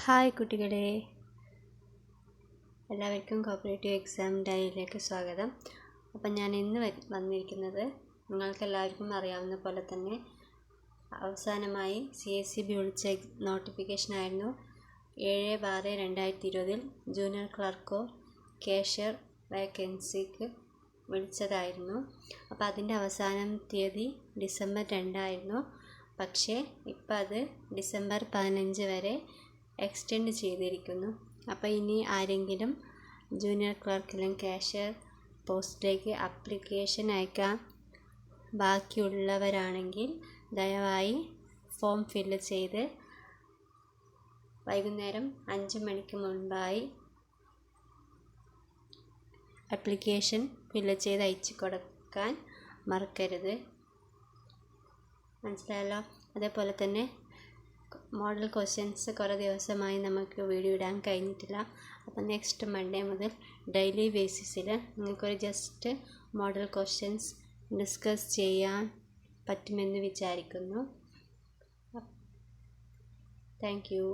Hi കുട്ടികളെ, എല്ലാവർക്കും cooperative exam ഡയറിയിലേക്ക് സ്വാഗതം. അപ്പം ഞാൻ ഇന്ന് വന്നിരിക്കുന്നത് നിങ്ങൾക്ക് എല്ലാവർക്കും അറിയാവുന്ന പോലെ തന്നെ അവസാനമായി CSEB വിളിച്ച നോട്ടിഫിക്കേഷനായിരുന്നു 7/6/2020 ജൂനിയർ ക്ലർക്കോ കാഷ്യർ വേക്കൻസിക്ക് വിളിച്ചതായിരുന്നു. അപ്പോൾ അതിൻ്റെ അവസാനം തീയതി ഡിസംബർ 2 ആയിരുന്നു. പക്ഷേ ഇപ്പം അത് ഡിസംബർ 15 വരെ എക്സ്റ്റെൻഡ് ചെയ്തിരിക്കുന്നു. അപ്പോൾ ഇനി ആരെങ്കിലും ജൂനിയർ ക്ലർക്ക് അല്ലെങ്കിൽ കാഷ്യർ പോസ്റ്റിലേക്ക് അപ്ലിക്കേഷൻ അയക്കാൻ ബാക്കിയുള്ളവരാണെങ്കിൽ ദയവായി ഫോം ഫില്ല് ചെയ്ത് വൈകുന്നേരം 5 മണിക്ക് മുൻപായി ആപ്ലിക്കേഷൻ ഫില്ല് ചെയ്ത് അയച്ചു കൊടുക്കാൻ മറക്കരുത്. മനസ്സിലായല്ലോ? അതേപോലെ തന്നെ മോഡൽ ക്വസ്റ്റ്യൻസ് കുറേ ദിവസമായി നമുക്ക് വീഡിയോ ഇടാൻ കഴിഞ്ഞിട്ടില്ല. അപ്പോൾ നെക്സ്റ്റ് മൺഡേ മുതൽ ഡെയിലി ബേസിസിൽ നിങ്ങൾക്കൊരു ജസ്റ്റ് മോഡൽ ക്വസ്റ്റ്യൻസ് ഡിസ്കസ് ചെയ്യാൻ പറ്റുമെന്ന് വിചാരിക്കുന്നു. Thank you.